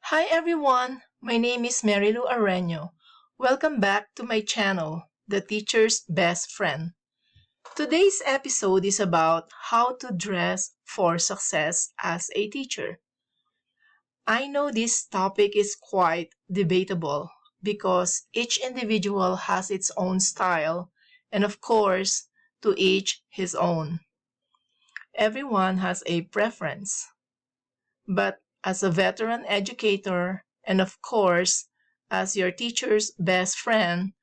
Hi everyone, my name is Marilu Areño. Welcome back to my channel, The Teacher's Best Friend. Today's episode is about how to dress for success as a teacher. I know this topic is quite debatable because each individual has its own style and of course, to each his own. Everyone has a preference. But as a veteran educator, and of course, as your teacher's best friend,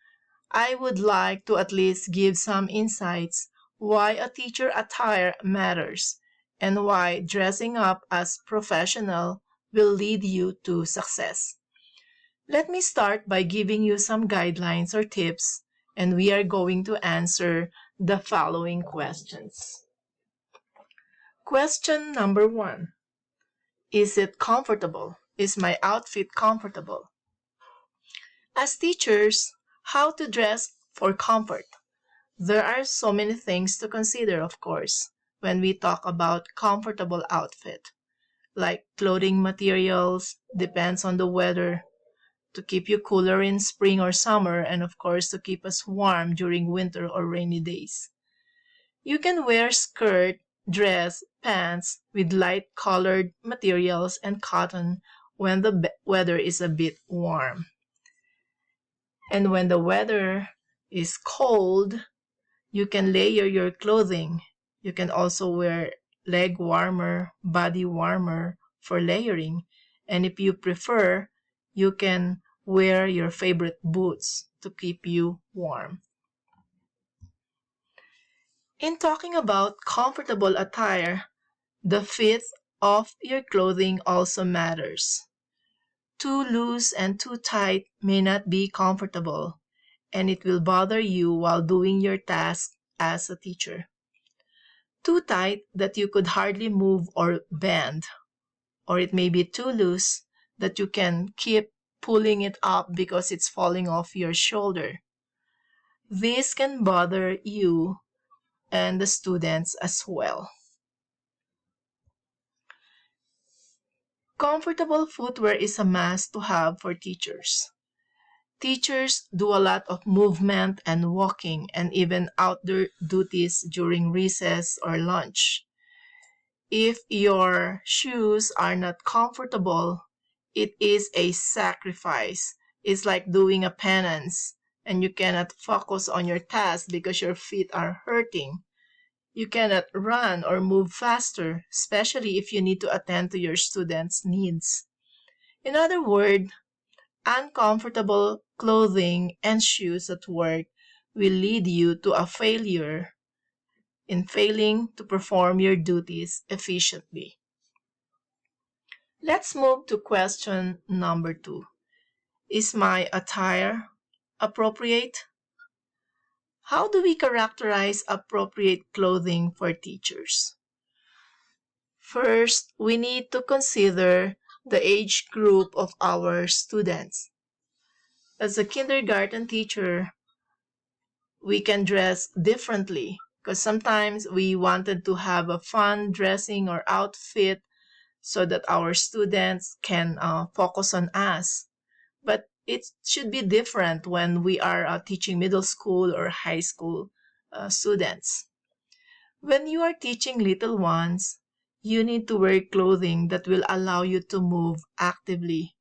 I would like to at least give some insights why a teacher attire matters and why dressing up as professional will lead you to success. Let me start by giving you some guidelines or tips, and we are going to answer the following questions. Question number 1. Is it comfortable? Is my outfit comfortable? As teachers, how to dress for comfort? There are so many things to consider, of course, when we talk about comfortable outfit, like clothing materials, depends on the weather, to keep you cooler in spring or summer, and of course to keep us warm during winter or rainy days. You can wear skirt, dress, pants with light-colored materials and cotton when the weather is a bit warm. And when the weather is cold, you can layer your clothing. You can also wear leg warmer, body warmer for layering. And if you prefer, you can wear your favorite boots to keep you warm. In talking about comfortable attire, the fit of your clothing also matters. Too loose and too tight may not be comfortable, and it will bother you while doing your task as a teacher. Too tight that you could hardly move or bend, or it may be too loose that you can keep pulling it up because it's falling off your shoulder. This can bother you and the students as well. Comfortable footwear is a must to have for teachers. Teachers do a lot of movement and walking and even outdoor duties during recess or lunch. If your shoes are not comfortable, it is a sacrifice. It's like doing a penance, and you cannot focus on your task because your feet are hurting. You cannot run or move faster, especially if you need to attend to your students' needs. In other words, uncomfortable clothing and shoes at work will lead you to a failure in failing to perform your duties efficiently. Let's move to question number 2. Is my attire appropriate? How do we characterize appropriate clothing for teachers? First, we need to consider the age group of our students. As a kindergarten teacher, we can dress differently because sometimes we wanted to have a fun dressing or outfit so that our students can focus on us. But it should be different when we are teaching middle school or high school students. When you are teaching little ones, you need to wear clothing that will allow you to move actively.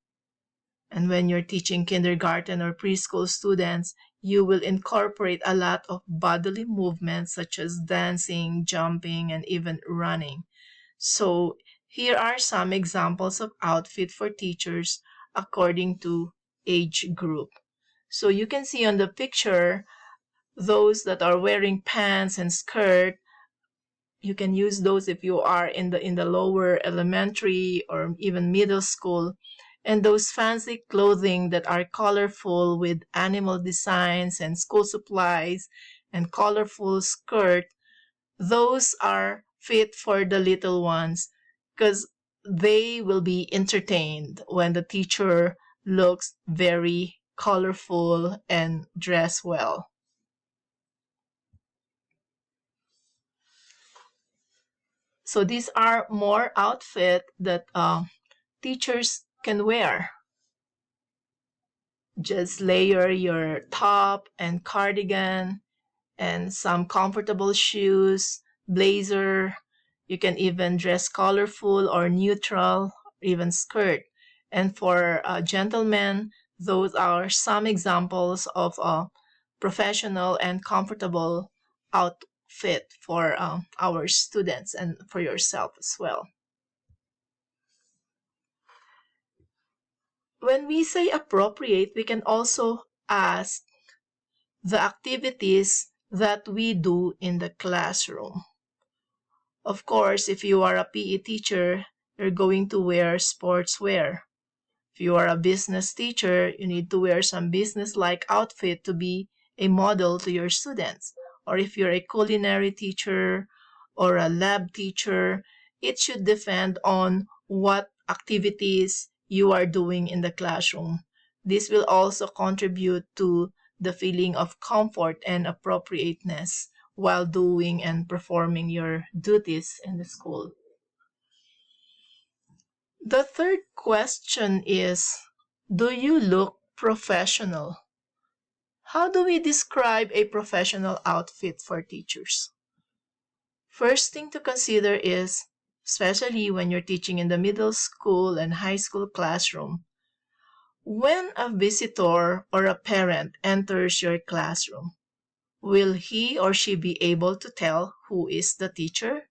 And when you're teaching kindergarten or preschool students, you will incorporate a lot of bodily movements such as dancing, jumping, and even running. So here are some examples of outfit for teachers according to age group. So you can see on the picture, those that are wearing pants and skirt, you can use those if you are in the lower elementary or even middle school. And those fancy clothing that are colorful with animal designs and school supplies and colorful skirt, those are fit for the little ones because they will be entertained when the teacher looks very colorful and dressed well. So these are more outfit that teachers can wear. Just layer your top and cardigan and some comfortable shoes, blazer. You can even dress colorful or neutral, even skirt. And for gentlemen, those are some examples of a professional and comfortable outfit for our students and for yourself as well. When we say appropriate, we can also ask the activities that we do in the classroom. Of course, if you are a PE teacher, you're going to wear sportswear. If you are a business teacher, you need to wear some business-like outfit to be a model to your students. Or if you're a culinary teacher or a lab teacher, it should depend on what activities you are doing in the classroom. This will also contribute to the feeling of comfort and appropriateness while doing and performing your duties in the school. The third question is, do you look professional? How do we describe a professional outfit for teachers? First thing to consider is, especially when you're teaching in the middle school and high school classroom, when a visitor or a parent enters your classroom, will he or she be able to tell who is the teacher?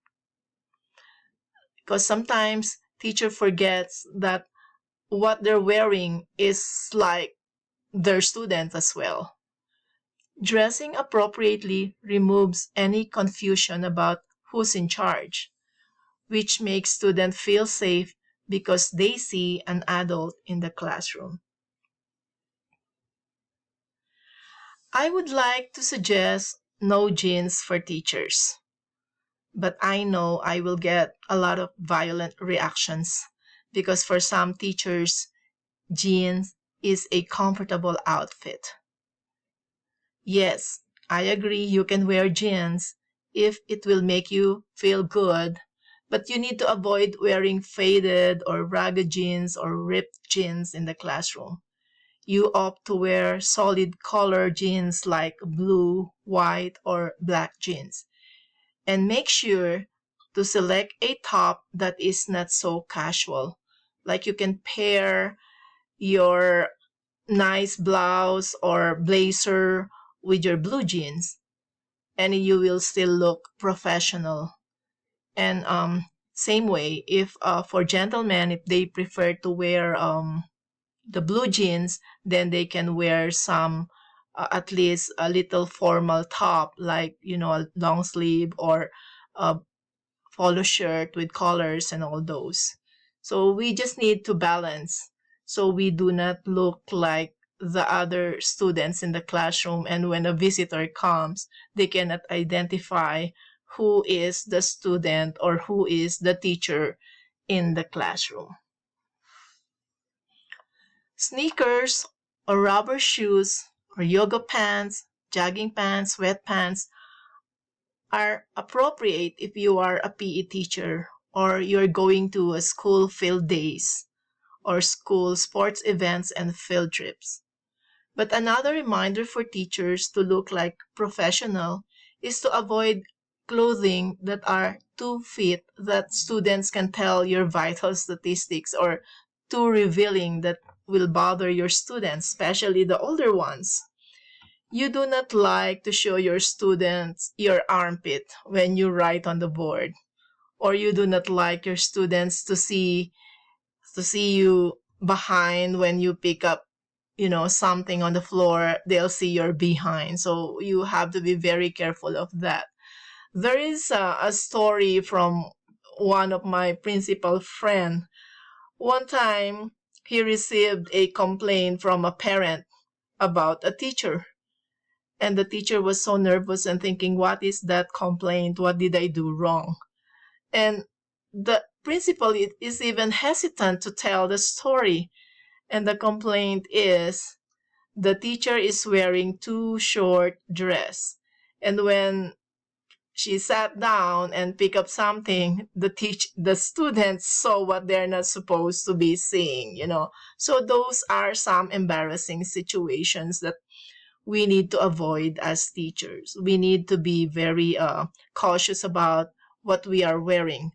Because sometimes teacher forgets that what they're wearing is like their student as well. Dressing appropriately removes any confusion about who's in charge, which makes students feel safe because they see an adult in the classroom. I would like to suggest no jeans for teachers, but I know I will get a lot of violent reactions because for some teachers, jeans is a comfortable outfit. Yes, I agree you can wear jeans if it will make you feel good, but you need to avoid wearing faded or ragged jeans or ripped jeans in the classroom. You opt to wear solid color jeans like blue, white, or black jeans. And make sure to select a top that is not so casual. Like you can pair your nice blouse or blazer with your blue jeans and you will still look professional. And same way, if for gentlemen, if they prefer to wear the blue jeans, then they can wear some at least a little formal top like a long sleeve or a polo shirt with collars and all those. So we just need to balance so we do not look like the other students in the classroom, and when a visitor comes, they cannot identify who is the student or who is the teacher in the classroom. Sneakers or rubber shoes or yoga pants, jogging pants, sweatpants are appropriate if you are a PE teacher or you're going to a school field days or school sports events and field trips. But another reminder for teachers to look like professional is to avoid clothing that are too fit that students can tell your vital statistics or too revealing that will bother your students, especially the older ones. You do not like to show your students your armpit when you write on the board, or you do not like your students to see you behind when you pick up something on the floor. They'll see your behind, so you have to be very careful of that. There is a story from one of my principal friend. One time he received a complaint from a parent about a teacher, and the teacher was so nervous and thinking, what is that complaint? What did I do wrong? And the principal is even hesitant to tell the story. And the complaint is the teacher is wearing too short dress. And when she sat down and picked up something, the students saw what they're not supposed to be seeing, So those are some embarrassing situations that we need to avoid as teachers. We need to be very cautious about what we are wearing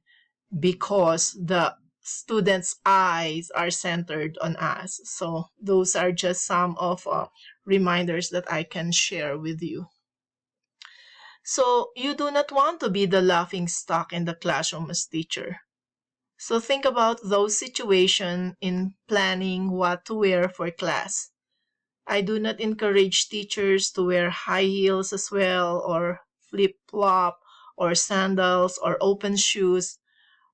because the students' eyes are centered on us. So those are just some of reminders that I can share with you. So you do not want to be the laughing stock in the classroom as teacher. So think about those situations in planning what to wear for class. I do not encourage teachers to wear high heels as well, or flip-flop, or sandals, or open shoes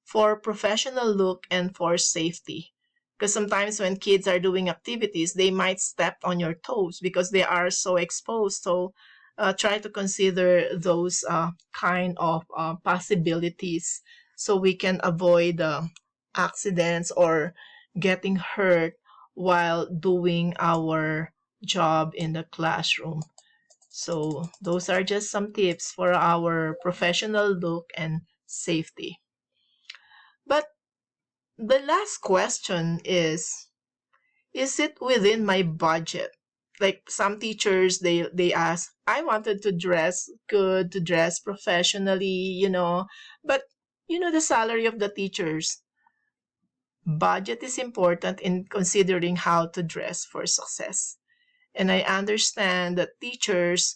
for professional look and for safety. Because sometimes when kids are doing activities, they might step on your toes because they are so exposed. So try to consider those kind of possibilities so we can avoid accidents or getting hurt while doing our job in the classroom. So those are just some tips for our professional look and safety. But the last question is it within my budget? Like some teachers, they ask, I wanted to dress good, to dress professionally, but the salary of the teachers. Budget is important in considering how to dress for success. And I understand that teachers'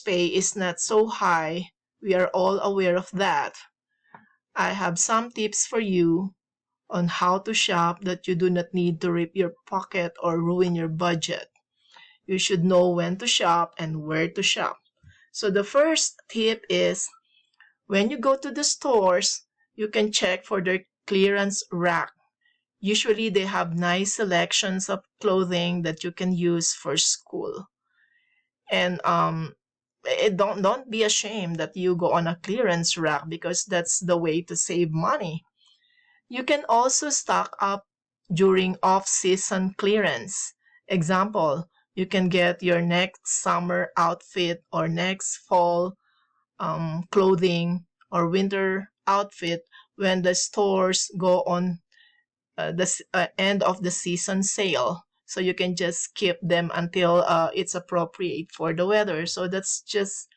pay is not so high. We are all aware of that. I have some tips for you on how to shop that you do not need to rip your pocket or ruin your budget. You should know when to shop and where to shop. So the first tip is when you go to the stores, you can check for their clearance rack. Usually they have nice selections of clothing that you can use for school. And don't be ashamed that you go on a clearance rack because that's the way to save money. You can also stock up during off-season clearance. Example, you can get your next summer outfit or next fall clothing or winter outfit when the stores go on the end of the season sale. So you can just keep them until it's appropriate for the weather. So that's just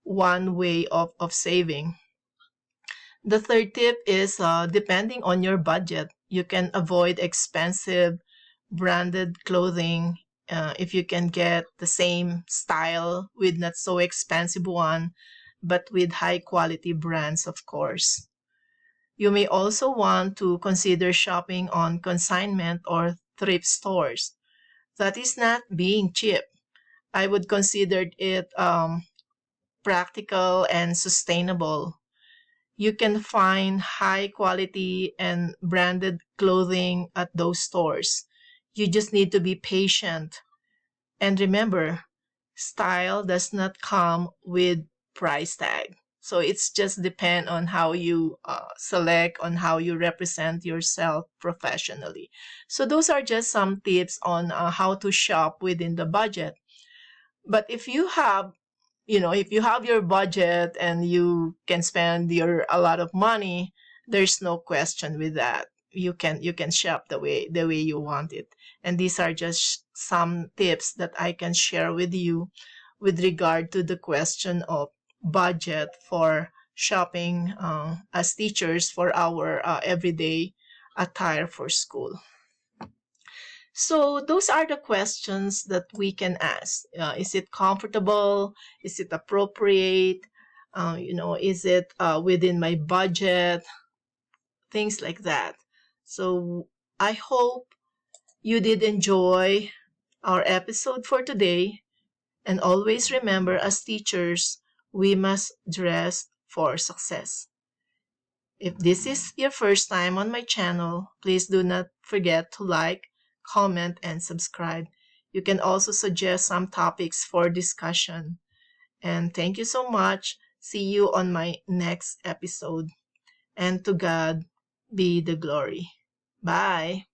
one way of saving. The third tip is depending on your budget, you can avoid expensive branded clothing if you can get the same style with not so expensive one, but with high quality brands, of course. You may also want to consider shopping on consignment or thrift stores. That is not being cheap. I would consider it practical and sustainable. You can find high quality and branded clothing at those stores. You just need to be patient. And remember, style does not come with price tag. So it's just depend on how you select, on how you represent yourself professionally. So those are just some tips on how to shop within the budget. But if you have your budget and you can spend a lot of money, there's no question with that. You can shop the way you want it. And these are just some tips that I can share with you with regard to the question of budget for shopping as teachers for our everyday attire for school. So those are the questions that we can ask. Is it comfortable? Is it appropriate? Is it within my budget? Things like that. So I hope you did enjoy our episode for today. And always remember, as teachers, we must dress for success. If this is your first time on my channel, please do not forget to like, comment, and subscribe. You can also suggest some topics for discussion. And thank you so much. See you on my next episode. And to God be the glory. Bye.